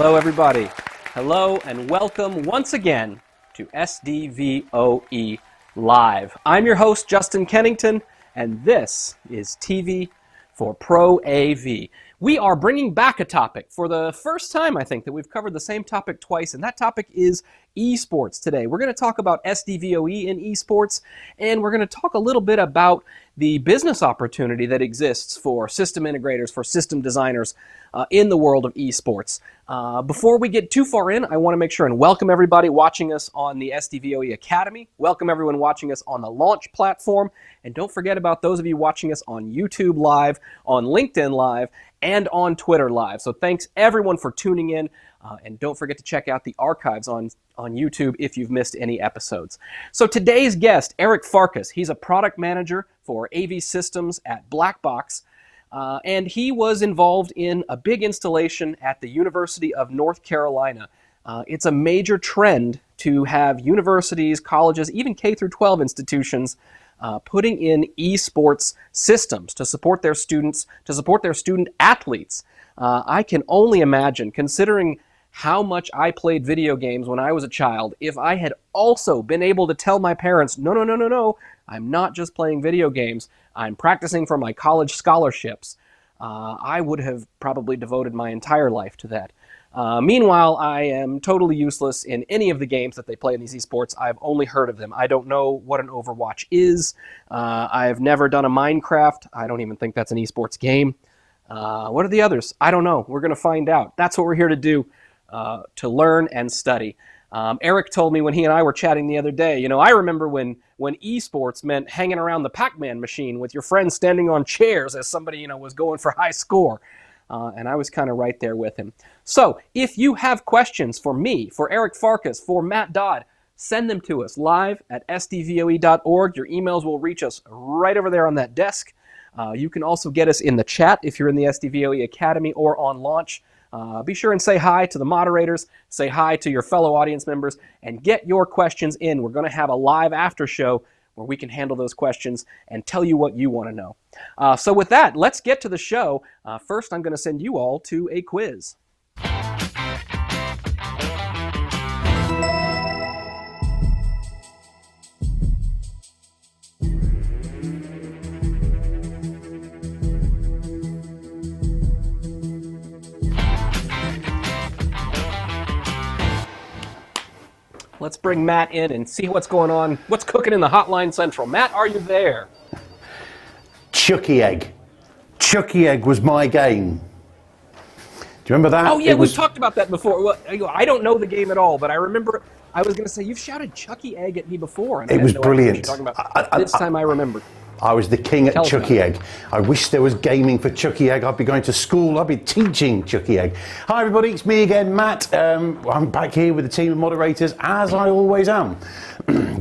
Hello, everybody. Hello, and welcome once again to SDVoE Live. I'm your host, Justin Kennington, and this is TV for Pro AV. We are bringing back a topic for the first time, I think, that we've covered the same topic twice, and that topic is esports today. We're going to talk about SDVoE in esports, and we're going to talk a little bit about the business opportunity that exists for system integrators, for system designers in the world of esports. Before we get too far in, I want to make sure and welcome everybody watching us on the SDVoE Academy. Welcome everyone watching us on the Launch platform. And don't forget about those of you watching us on YouTube Live, on LinkedIn Live, and on Twitter Live. So thanks everyone for tuning in. And don't forget to check out the archives on YouTube if you've missed any episodes. So today's guest, Eric Farkas, he's a product manager for AV systems at Blackbox. And he was involved in a big installation at the University of North Carolina. It's a major trend to have universities, colleges, even K-12 institutions putting in esports systems to support their students, to support their student athletes. I can only imagine, considering how much I played video games when I was a child, if I had also been able to tell my parents, no, I'm not just playing video games, I'm practicing for my college scholarships, I would have probably devoted my entire life to that. Meanwhile, I am totally useless in any of the games that they play in these esports. I've only heard of them. I don't know what an Overwatch is. I've never done a Minecraft. I don't even think that's an esports game. What are the others? I don't know. We're going to find out. That's what we're here to do, to learn and study. Eric told me when he and I were chatting the other day, I remember when esports meant hanging around the Pac-Man machine with your friends standing on chairs as somebody, was going for high score. And I was kind of right there with him. So if you have questions for me, for Eric Farkas, for Matt Dodd, send them to us live at sdvoe.org. Your emails will reach us right over there on that desk. You can also get us in the chat if you're in the SDVoE Academy or on Launch. Be sure and say hi to the moderators, say hi to your fellow audience members, and get your questions in. We're going to have a live after show where we can handle those questions and tell you what you want to know. So with that, let's get to the show. First, I'm going to send you all to a quiz. Let's bring Matt in and see what's going on, what's cooking in the Hotline Central. Matt, are you there? Chucky Egg. Chucky Egg was my game. Do you remember that? Oh, yeah, we've talked about that before. Well, I don't know the game at all, but I remember I was going to say, you've shouted Chucky Egg at me before. And it was brilliant. This time I remember. I was the king at Chucky Egg. I wish there was gaming for Chucky Egg. I'd be going to school. I'd be teaching Chucky Egg. Hi everybody, it's me again, Matt. I'm back here with a team of moderators, as I always am,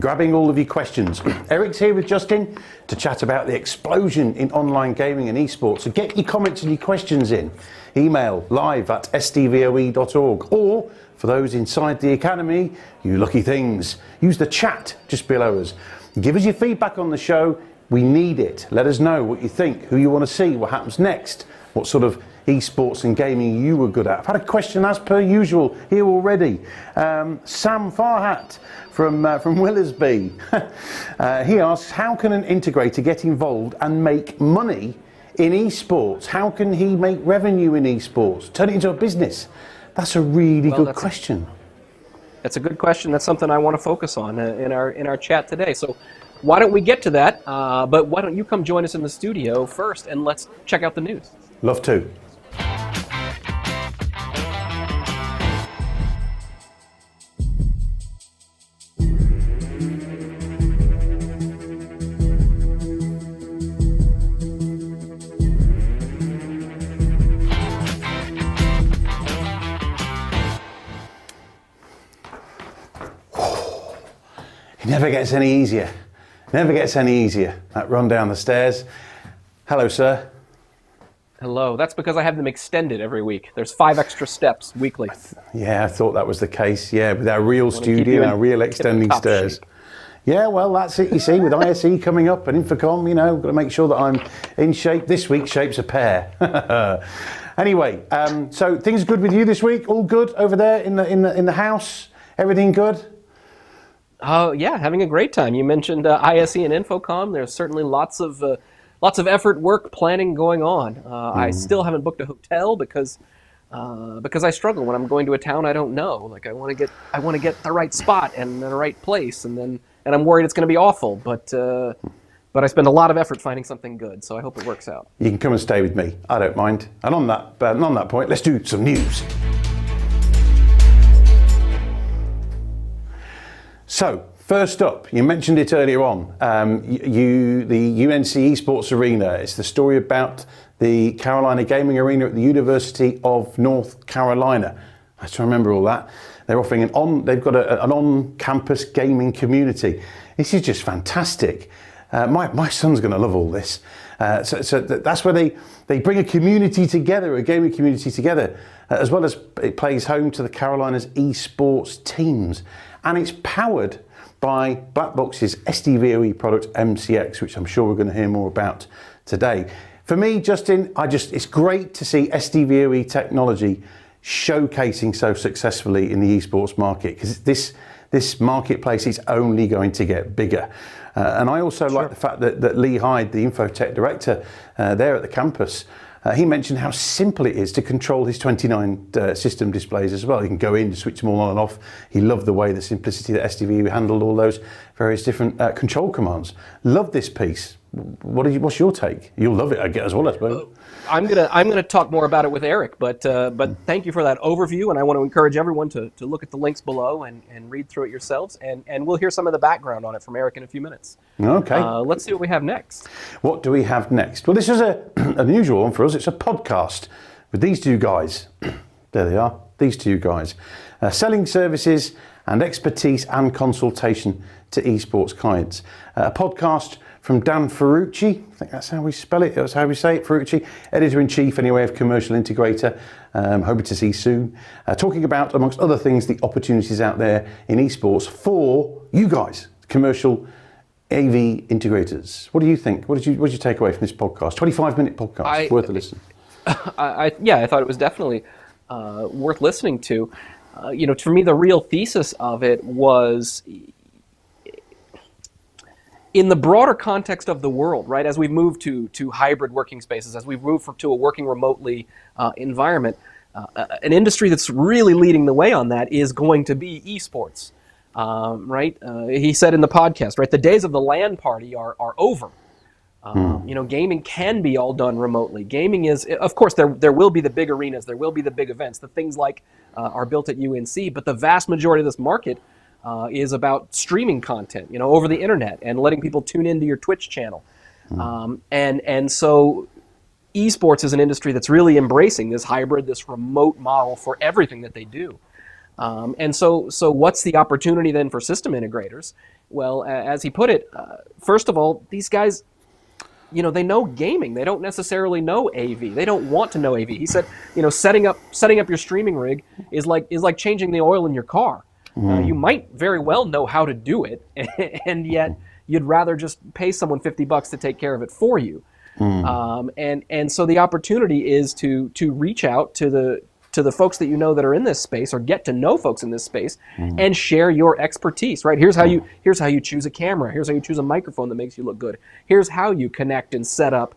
grabbing all of your questions. Eric's here with Justin to chat about the explosion in online gaming and esports. So get your comments and your questions in. Email live@sdvoe.org, or for those inside the Academy, you lucky things, use the chat just below us. Give us your feedback on the show. We need it. Let us know what you think, who you want to see, what happens next, what sort of esports and gaming you were good at. I've had a question as per usual here already. Sam Farhat from Willersby. He asks, how can an integrator get involved and make money in esports? How can he make revenue in esports? Turn it into a business? That's a really good question. That's a good question. That's something I want to focus on in our chat today. So why don't we get to that? But why don't you come join us in the studio first, and let's check out the news. Love to. It never gets any easier. Never gets any easier, that run down the stairs. Hello, sir. Hello. That's because I have them extended every week. There's 5 extra steps weekly. Yeah, I thought that was the case. Yeah, with our real studio and our real extending stairs. Shape. Yeah, well, that's it, you see, with ISE coming up and Infocom, got to make sure that I'm in shape. This week, shape's a pear. Anyway, so things are good with you this week? All good over there in the house? Everything good? Yeah, having a great time. You mentioned ISE and Infocom. There's certainly lots of effort, work, planning going on. I still haven't booked a hotel because I struggle when I'm going to a town I don't know. Like I want to get the right spot and the right place, and I'm worried it's going to be awful. But I spend a lot of effort finding something good, so I hope it works out. You can come and stay with me. I don't mind. And on that point, let's do some news. So, first up, you mentioned it earlier on, the UNC Esports Arena. It's the story about the Carolina Gaming Arena at the University of North Carolina. I have to remember all that. They're offering they've got an on-campus gaming community. This is just fantastic. My son's going to love all this. So that's where they bring a community together, a gaming community together, as well as it plays home to the Carolina's esports teams. And it's powered by Blackbox's SDVoE product MCX, which I'm sure we're going to hear more about today. For me, Justin, it's great to see SDVoE technology showcasing so successfully in the esports market, because this marketplace is only going to get bigger. And I also like the fact that Lee Hyde, the Infotech director there at the campus, he mentioned how simple it is to control his 29 system displays as well. You can go in, switch them all on and off. He loved the way, the simplicity that SDV handled all those various different control commands. Love this piece. What's your take? You'll love it, I guess, as well, I suppose. I'm gonna talk more about it with Eric, but thank you for that overview, and I want to encourage everyone to look at the links below and read through it yourselves, and we'll hear some of the background on it from Eric in a few minutes. Okay. Let's see what we have next. What do we have next? Well, this is an unusual one for us. It's a podcast with these two guys. There they are, these two guys. Selling services and expertise and consultation to esports clients. A podcast from Dan Ferrucci, I think that's how we spell it, that's how we say it, Ferrucci, Editor-in-Chief anyway of Commercial Integrator, hoping to see soon, talking about, amongst other things, the opportunities out there in esports for you guys, commercial AV integrators. What do you think? What did you take away from this podcast? 25-minute podcast, worth a listen. I thought it was definitely worth listening to. For me, the real thesis of it was, in the broader context of the world, right, as we've moved to hybrid working spaces, as we've moved to a working remotely environment, an industry that's really leading the way on that is going to be esports, right? He said in the podcast, right, the days of the LAN party are over. Gaming can be all done remotely. Gaming is, of course, there will be the big arenas, there will be the big events, the things like are built at UNC, but the vast majority of this market is about streaming content, over the internet and letting people tune into your Twitch channel. And so esports is an industry that's really embracing this hybrid, this remote model for everything that they do. And so what's the opportunity then for system integrators? Well, as he put it, first of all, these guys, they know gaming. They don't necessarily know AV. They don't want to know AV. He said, setting up your streaming rig is like changing the oil in your car. You might very well know how to do it, and yet you'd rather just pay someone $50 to take care of it for you. And so the opportunity is to reach out to the folks that that are in this space, or get to know folks in this space, and share your expertise. Right? Here's how you choose a camera. Here's how you choose a microphone that makes you look good. Here's how you connect and set up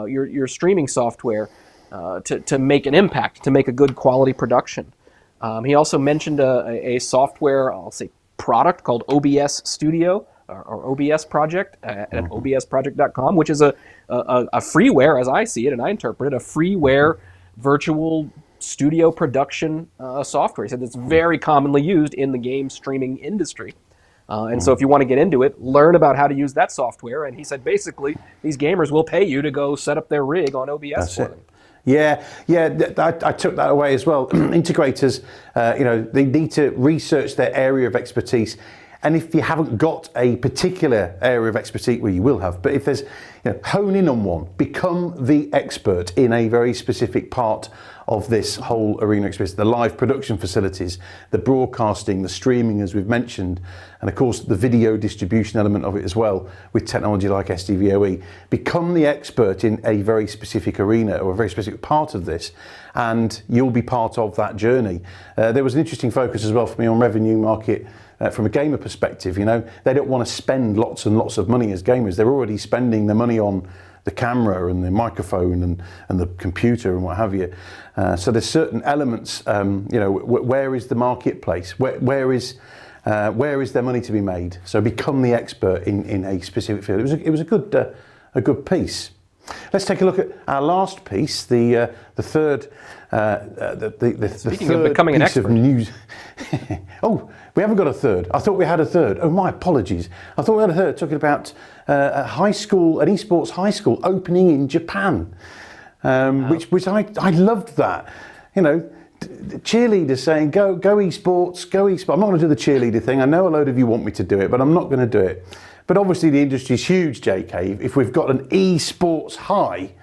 your streaming software to make an impact, to make a good quality production. He also mentioned a software, I'll say, product called OBS Studio or OBS Project at obsproject.com, which is a freeware, as I see it and I interpret it, a freeware virtual studio production software. He said it's very commonly used in the game streaming industry. And so if you want to get into it, learn about how to use that software. And he said basically these gamers will pay you to go set up their rig on OBS for them. Yeah, I took that away as well. Integrators, they need to research their area of expertise And if you haven't got a particular area of expertise, well, you will have, but if there's, hone in on one, become the expert in a very specific part of this whole arena experience, the live production facilities, the broadcasting, the streaming, as we've mentioned, and of course the video distribution element of it as well with technology like SDVoE. Become the expert in a very specific arena or a very specific part of this, and you'll be part of that journey. There was an interesting focus as well for me on revenue market. From a gamer perspective, they don't want to spend lots and lots of money as gamers. They're already spending their money on the camera and the microphone and the computer and what have you. So there's certain elements, where is the marketplace? Where is their money to be made? So become the expert in a specific field. It was a good piece. Let's take a look at our last piece, the third. Speaking of becoming an expert. Of news. Oh, we haven't got a third. I thought we had a third. Oh, my apologies. I thought we had a third talking about an esports high school opening in Japan, which I loved that. Cheerleaders saying go esports, go esports. I'm not going to do the cheerleader thing. I know a load of you want me to do it, but I'm not going to do it. But obviously the industry's huge, JK. If we've got an esports high,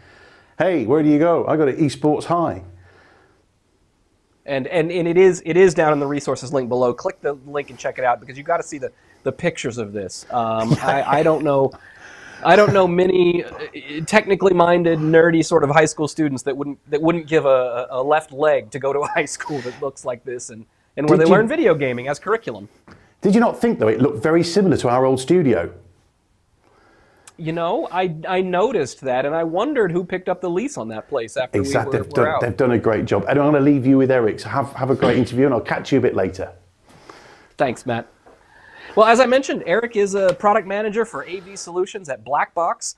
hey, where do you go? I got an esports high. And it is down in the resources link below. Click the link and check it out because you've got to see the pictures of this. I don't know many technically minded, nerdy sort of high school students that wouldn't give a left leg to go to a high school that looks like this and where they learn video gaming as curriculum. Did you not think though it looked very similar to our old studio? I noticed that, and I wondered who picked up the lease on that place after we were out. They've done a great job. And I'm going to leave you with Eric, so have a great interview, and I'll catch you a bit later. Thanks, Matt. Well, as I mentioned, Eric is a product manager for AV Solutions at Blackbox.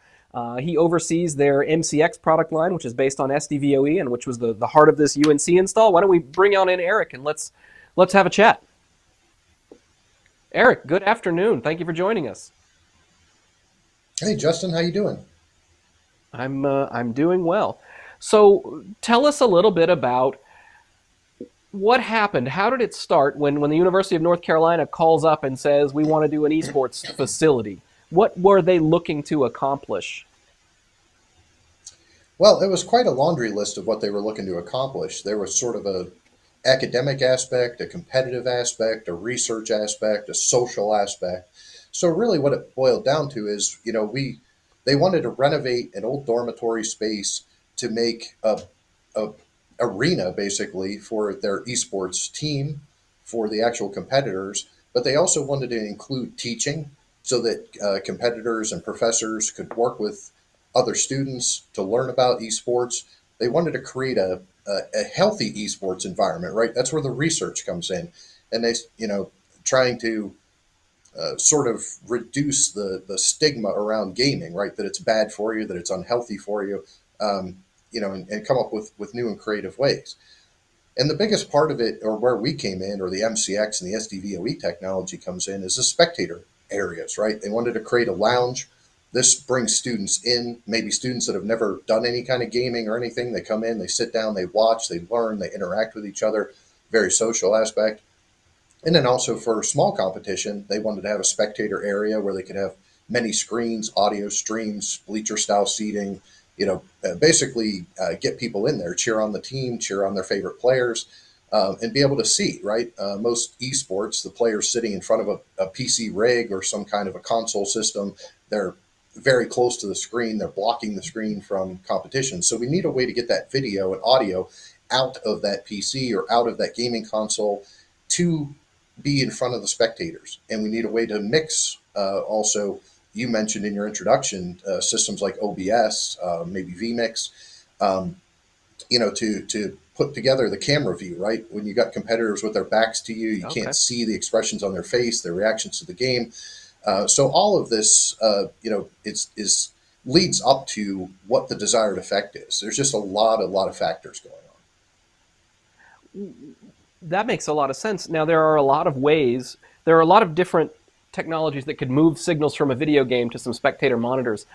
He oversees their MCX product line, which is based on SDVoE, and which was the heart of this UNC install. Why don't we bring on in Eric, and let's have a chat. Eric, good afternoon. Thank you for joining us. Hey, Justin, how you doing? I'm doing well. So tell us a little bit about what happened. How did it start when the University of North Carolina calls up and says, we want to do an esports facility? What were they looking to accomplish? Well, it was quite a laundry list of what they were looking to accomplish. There was sort of a academic aspect, a competitive aspect, a research aspect, a social aspect. So really what it boiled down to is, they wanted to renovate an old dormitory space to make a arena basically for their esports team, for the actual competitors, but they also wanted to include teaching so that competitors and professors could work with other students to learn about esports. They wanted to create a healthy esports environment, right? That's where the research comes in. And they, trying to sort of reduce the stigma around gaming, right? That it's bad for you, that it's unhealthy for you, and come up with new and creative ways. And the biggest part of it, or where we came in, or the MCX and the SDVoE technology comes in, is the spectator areas, right? They wanted to create a lounge. This brings students in, maybe students that have never done any kind of gaming or anything. They come in, they sit down, they watch, they learn, they interact with each other, very social aspect. And then also for small competition, they wanted to have a spectator area where they could have many screens, audio streams, bleacher style seating, basically get people in there, cheer on the team, cheer on their favorite players, and be able to see, right? Most esports, the players sitting in front of a PC rig or some kind of a console system, they're very close to the screen. They're blocking the screen from competition. So we need a way to get that video and audio out of that PC or out of that gaming console to be in front of the spectators. And we need a way to mix also, you mentioned in your introduction, systems like OBS, maybe vMix, to put together the camera view, right? When you got competitors with their backs to you, you can't see the expressions on their face, their reactions to the game. So all of this, leads up to what the desired effect is. There's just a lot of factors going on. That makes a lot of sense. Now, there are a lot of different technologies that could move signals from a video game to some spectator monitors.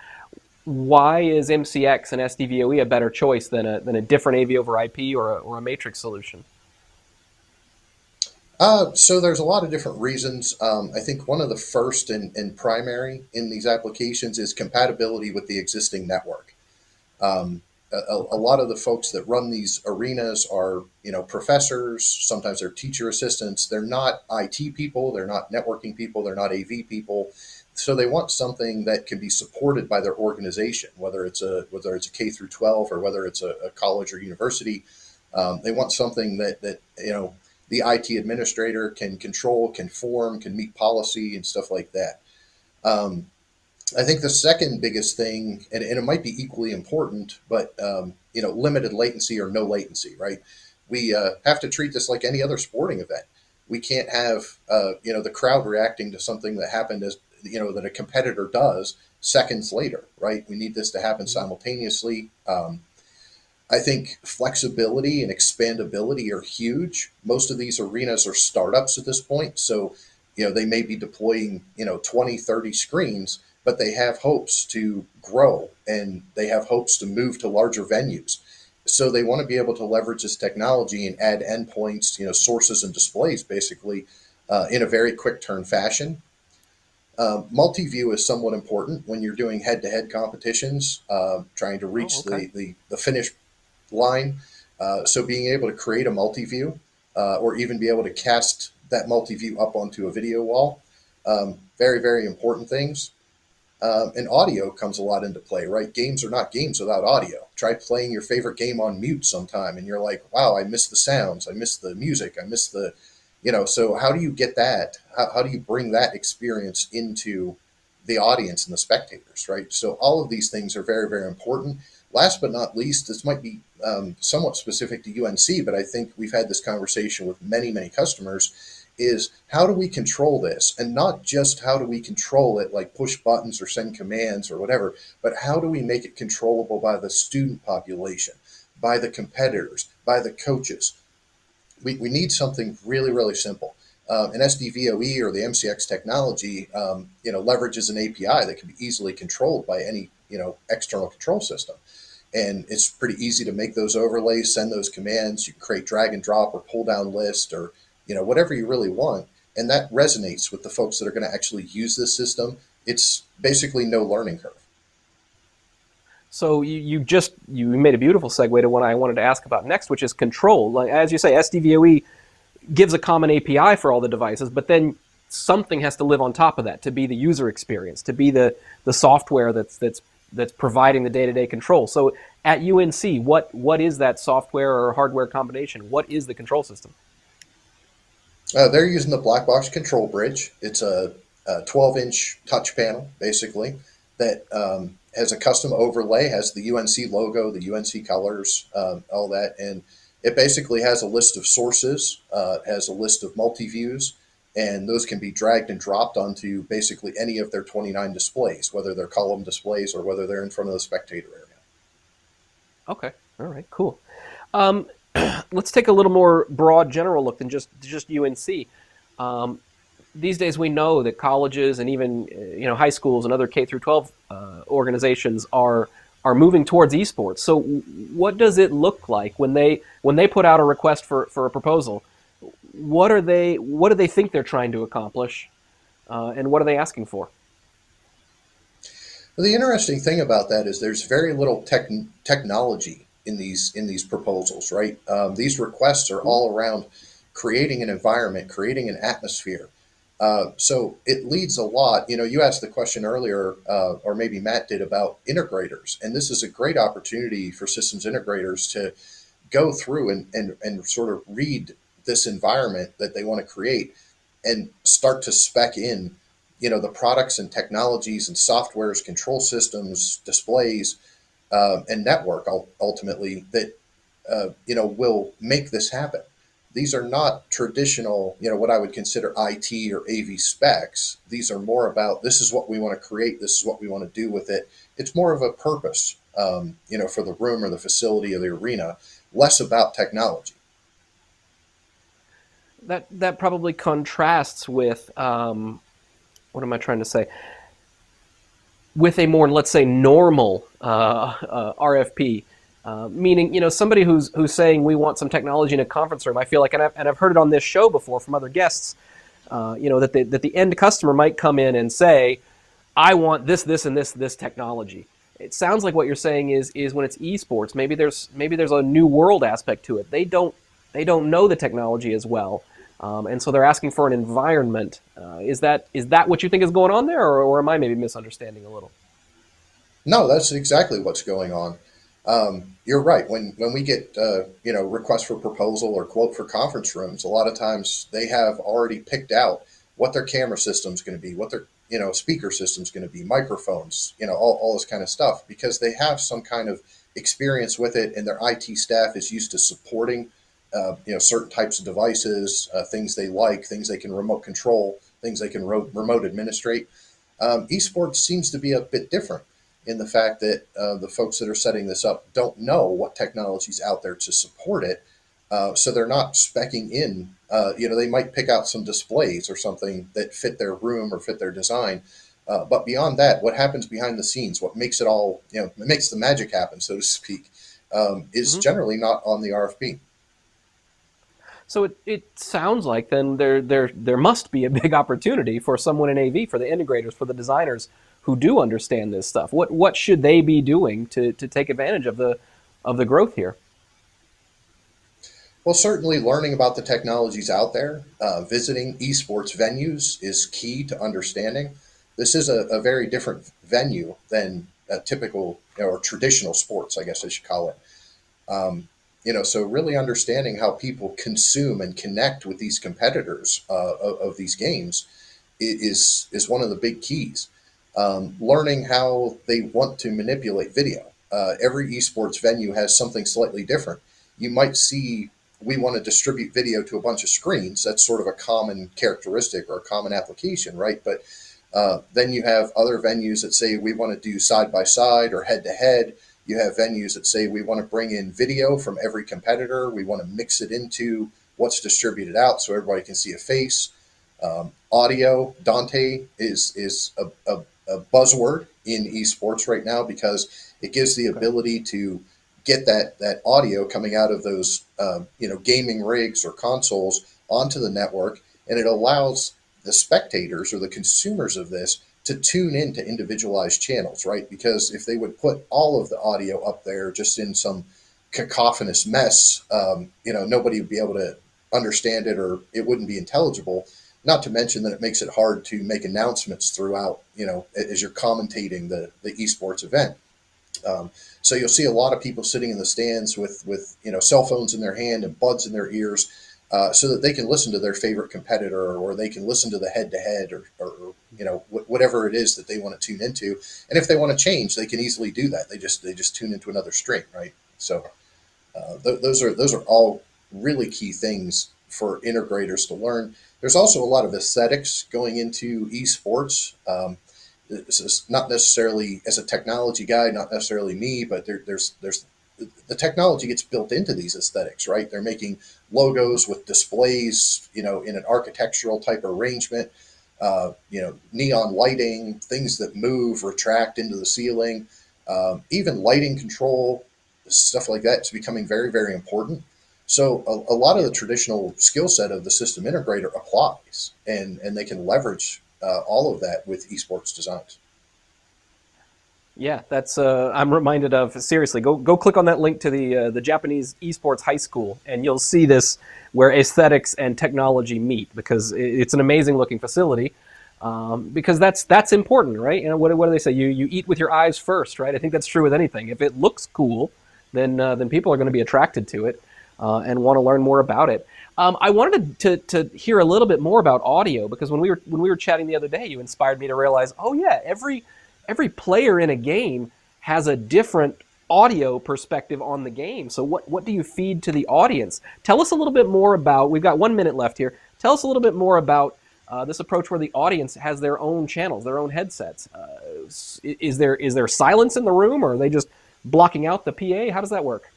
Why is MCX and SDVoE a better choice than a different AV over IP or a matrix solution? So there's a lot of different reasons. I think one of the first and primary in these applications is compatibility with the existing network. A lot of the folks that run these arenas are, professors. Sometimes they're teacher assistants. They're not IT people. They're not networking people. They're not AV people. So they want something that can be supported by their organization, whether it's a K through 12 or whether it's a college or university. They want something that the IT administrator can control, can form, can meet policy and stuff like that. Um, I think the second biggest thing, and it might be equally important, but limited latency or no latency, right? We have to treat this like any other sporting event. We can't have the crowd reacting to something that happened as that a competitor does seconds later, right? We need this to happen simultaneously. I think flexibility and expandability are huge. Most of these arenas are startups at this point. So, they may be deploying, 20, 30 screens, but they have hopes to grow and they have hopes to move to larger venues. So they want to be able to leverage this technology and add endpoints, sources and displays basically in a very quick turn fashion. Multi-view is somewhat important when you're doing head-to-head competitions, trying to Oh, reach okay. the finish line. So being able to create a multi-view or even be able to cast that multi-view up onto a video wall, very, very important things. And audio comes a lot into play, right? Games are not games without audio. Try playing your favorite game on mute sometime, and you're like, wow, I miss the sounds, I miss the music, I miss so how do you get that? How do you bring that experience into the audience and the spectators, right? So all of these things are very, very important. Last but not least, this might be somewhat specific to UNC, but I think we've had this conversation with many, many customers is how do we control this? And not just how do we control it, like push buttons or send commands or whatever, but how do we make it controllable by the student population, by the competitors, by the coaches? We need something really, really simple. And SDVoE or the MCX technology, leverages an API that can be easily controlled by any, external control system. And it's pretty easy to make those overlays, send those commands. You can create drag and drop or pull down list or, whatever you really want. And that resonates with the folks that are going to actually use this system. It's basically no learning curve. So you made a beautiful segue to what I wanted to ask about next, which is control. Like, as you say, SDVoE gives a common API for all the devices, but then something has to live on top of that to be the user experience, to be the software that's providing the day-to-day control. So at UNC, what is that software or hardware combination? What is the control system? They're using the black box control bridge. It's a 12-inch touch panel, basically, that has a custom overlay, has the UNC logo, the UNC colors, all that. And it basically has a list of sources, has a list of multi-views, and those can be dragged and dropped onto basically any of their 29 displays, whether they're column displays or whether they're in front of the spectator area. Okay, all right, cool. Um, let's take a little more broad, general look than just UNC. Um, these days, we know that colleges and even high schools and other K through 12 organizations are moving towards esports. So, what does it look like when they put out a request for a proposal? What do they think they're trying to accomplish, and what are they asking for? Well, the interesting thing about that is there's very little technology in these proposals, right? These requests are all around creating an environment, creating an atmosphere. So it leads a lot. You asked the question earlier, or maybe Matt did, about integrators, and this is a great opportunity for systems integrators to go through and sort of read this environment that they want to create and start to spec in the products and technologies and softwares, control systems, displays, and network ultimately that will make this happen. These are not traditional, what I would consider IT or AV specs. These are more about this is what we want to create, this is what we want to do with it. It's more of a purpose, for the room or the facility or the arena, less about technology. That probably contrasts with what am I trying to say? With a more, let's say, normal RFP, Meaning, somebody who's saying we want some technology in a conference room. I feel like, and I've heard it on this show before from other guests, that the end customer might come in and say, I want this, and this technology. It sounds like what you're saying is when it's esports, maybe there's a new world aspect to it. They don't know the technology as well, and so they're asking for an environment. Is that what you think is going on there, or am I maybe misunderstanding a little? No, that's exactly what's going on. You're right. When we get requests for proposal or quote for conference rooms, a lot of times they have already picked out what their camera system's going to be, what their speaker system's going to be, microphones, all this kind of stuff, because they have some kind of experience with it, and their IT staff is used to supporting certain types of devices, things they like, things they can remote control, things they can remote administrate. Esports seems to be a bit different in the fact that the folks that are setting this up don't know what technology's out there to support it. So they're not specking in. They might pick out some displays or something that fit their room or fit their design. But beyond that, what happens behind the scenes, what makes it all, it makes the magic happen, so to speak, is Mm-hmm. generally not on the RFP. So it sounds like then there must be a big opportunity for someone in AV, for the integrators, for the designers who do understand this stuff. What should they be doing to take advantage of the growth here? Well, certainly learning about the technologies out there, visiting esports venues is key to understanding. This is a very different venue than a typical or traditional sports, I guess I should call it. So really understanding how people consume and connect with these competitors of these games is one of the big keys. Learning how they want to manipulate video. Every esports venue has something slightly different. You might see we want to distribute video to a bunch of screens. That's sort of a common characteristic or a common application, right? But then you have other venues that say we want to do side by side or head to head. You have venues that say we want to bring in video from every competitor. We want to mix it into what's distributed out so everybody can see a face. Audio, Dante is a buzzword in esports right now because it gives the ability to get that audio coming out of those gaming rigs or consoles onto the network, and it allows the spectators or the consumers of this to tune into individualized channels, right? Because if they would put all of the audio up there just in some cacophonous mess, nobody would be able to understand it, or it wouldn't be intelligible. Not to mention that it makes it hard to make announcements throughout, as you're commentating the esports event. So you'll see a lot of people sitting in the stands with cell phones in their hand and buds in their ears, so that they can listen to their favorite competitor, or they can listen to the head to head, or whatever it is that they want to tune into. And if they want to change, they can easily do that. They just tune into another stream, right? So those are all really key things for integrators to learn. There's also a lot of aesthetics going into esports. This is not necessarily, as a technology guy, not necessarily me, but there's the technology gets built into these aesthetics, right? They're making logos with displays, in an architectural type arrangement, neon lighting, things that move, retract into the ceiling, even lighting control, stuff like that is becoming very, very important. So a lot of the traditional skill set of the system integrator applies, and they can leverage all of that with esports designs. Yeah, that's I'm reminded of, seriously. Go click on that link to the Japanese esports high school, and you'll see this where aesthetics and technology meet, because it's an amazing looking facility. Because that's important, right? What do they say? You eat with your eyes first, right? I think that's true with anything. If it looks cool, then people are going to be attracted to it and want to learn more about it. I wanted to hear a little bit more about audio, because when we were chatting the other day, you inspired me to realize, oh yeah, every player in a game has a different audio perspective on the game. So what do you feed to the audience? Tell us a little bit more about, we've got 1 minute left here. Tell us a little bit more about this approach where the audience has their own channels, their own headsets. Is there silence in the room, or are they just blocking out the PA? How does that work?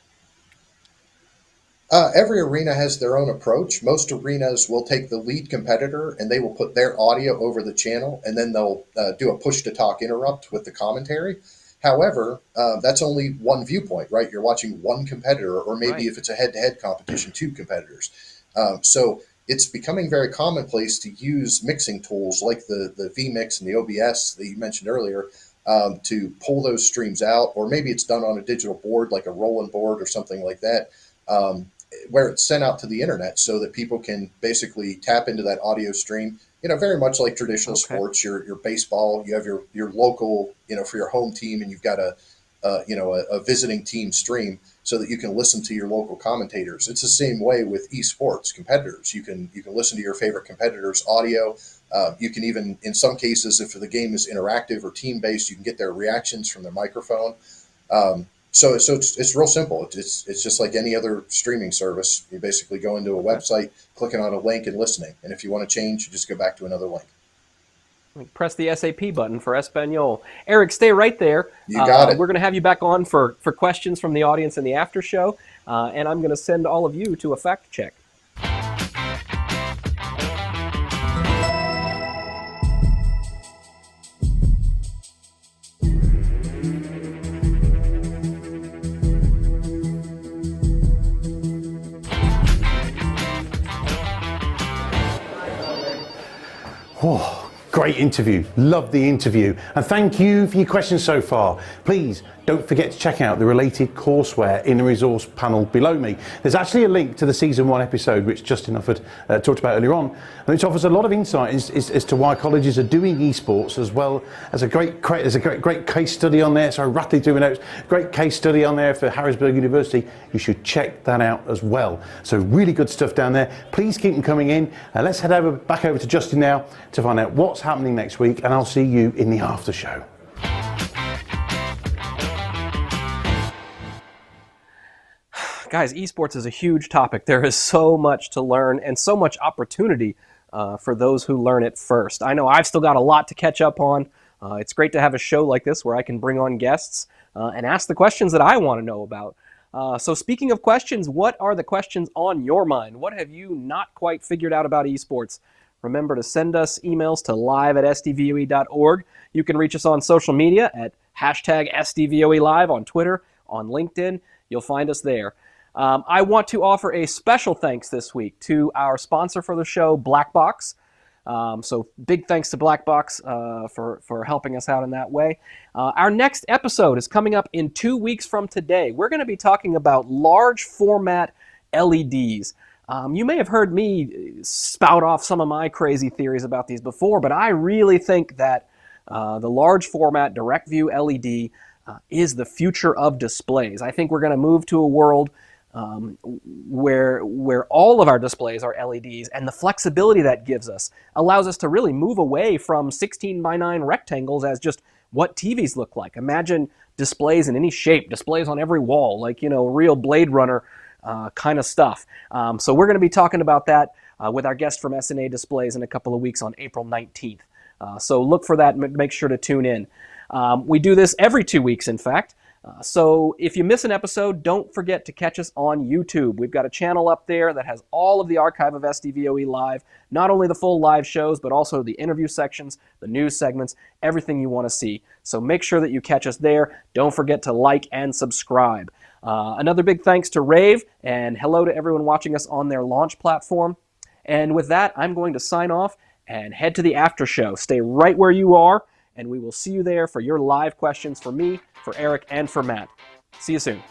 Every arena has their own approach. Most arenas will take the lead competitor and they will put their audio over the channel, and then they'll do a push to talk interrupt with the commentary. However, that's only one viewpoint, right? You're watching one competitor, or maybe Right. if it's a head-to-head competition, two competitors. So it's becoming very commonplace to use mixing tools like the vMix and the OBS that you mentioned earlier, to pull those streams out, or maybe it's done on a digital board like a rolling board or something like that, where it's sent out to the internet so that people can basically tap into that audio stream. Very much like traditional Okay. sports, your baseball, you have your local, for your home team, and you've got a visiting team stream so that you can listen to your local commentators. It's the same way with esports competitors. You can listen to your favorite competitors' audio. You can even, in some cases, if the game is interactive or team based, you can get their reactions from their microphone. So it's real simple. It's just like any other streaming service. You basically go into a website, clicking on a link and listening. And if you want to change, you just go back to another link. Press the SAP button for Espanol. Eric, stay right there. You got it. We're going to have you back on for questions from the audience in the after show, and I'm going to send all of you to a fact check. Oh, great interview. Love the interview. And thank you for your questions so far. Please don't forget to check out the related courseware in the resource panel below me. There's actually a link to the season 1 episode, which Justin talked about earlier on, and which offers a lot of insight as to why colleges are doing esports, as well as there's a great case study on there. So I rattling through my notes. Great case study on there for Harrisburg University. You should check that out as well. So really good stuff down there. Please keep them coming in. Let's head back over to Justin now to find out what's happening next week, and I'll see you in the after show. Guys, esports is a huge topic. There is so much to learn and so much opportunity for those who learn it first. I know I've still got a lot to catch up on. It's great to have a show like this where I can bring on guests and ask the questions that I want to know about. So speaking of questions, what are the questions on your mind? What have you not quite figured out about esports? Remember to send us emails to live@sdvoe.org. You can reach us on social media at #SDVoE Live on Twitter, on LinkedIn. You'll find us there. I want to offer a special thanks this week to our sponsor for the show, Blackbox. So big thanks to Blackbox for helping us out in that way. Our next episode is coming up in 2 weeks from today. We're going to be talking about large format LEDs. You may have heard me spout off some of my crazy theories about these before, but I really think that the large format direct view LED is the future of displays. I think we're going to move to a world where all of our displays are LEDs, and the flexibility that gives us allows us to really move away from 16:9 rectangles as just what TVs look like. Imagine displays in any shape, displays on every wall, like, real Blade Runner kind of stuff. So we're going to be talking about that with our guest from SNA Displays in a couple of weeks on April 19th. So look for that, make sure to tune in. We do this every 2 weeks, in fact. So if you miss an episode, don't forget to catch us on YouTube. We've got a channel up there that has all of the archive of SDVoE Live, not only the full live shows, but also the interview sections, the news segments, everything you want to see. So make sure that you catch us there. Don't forget to like and subscribe. Another big thanks to Rave, and hello to everyone watching us on their launch platform. And with that, I'm going to sign off and head to the after show. Stay right where you are, and we will see you there for your live questions for me, for Eric, and for Matt. See you soon.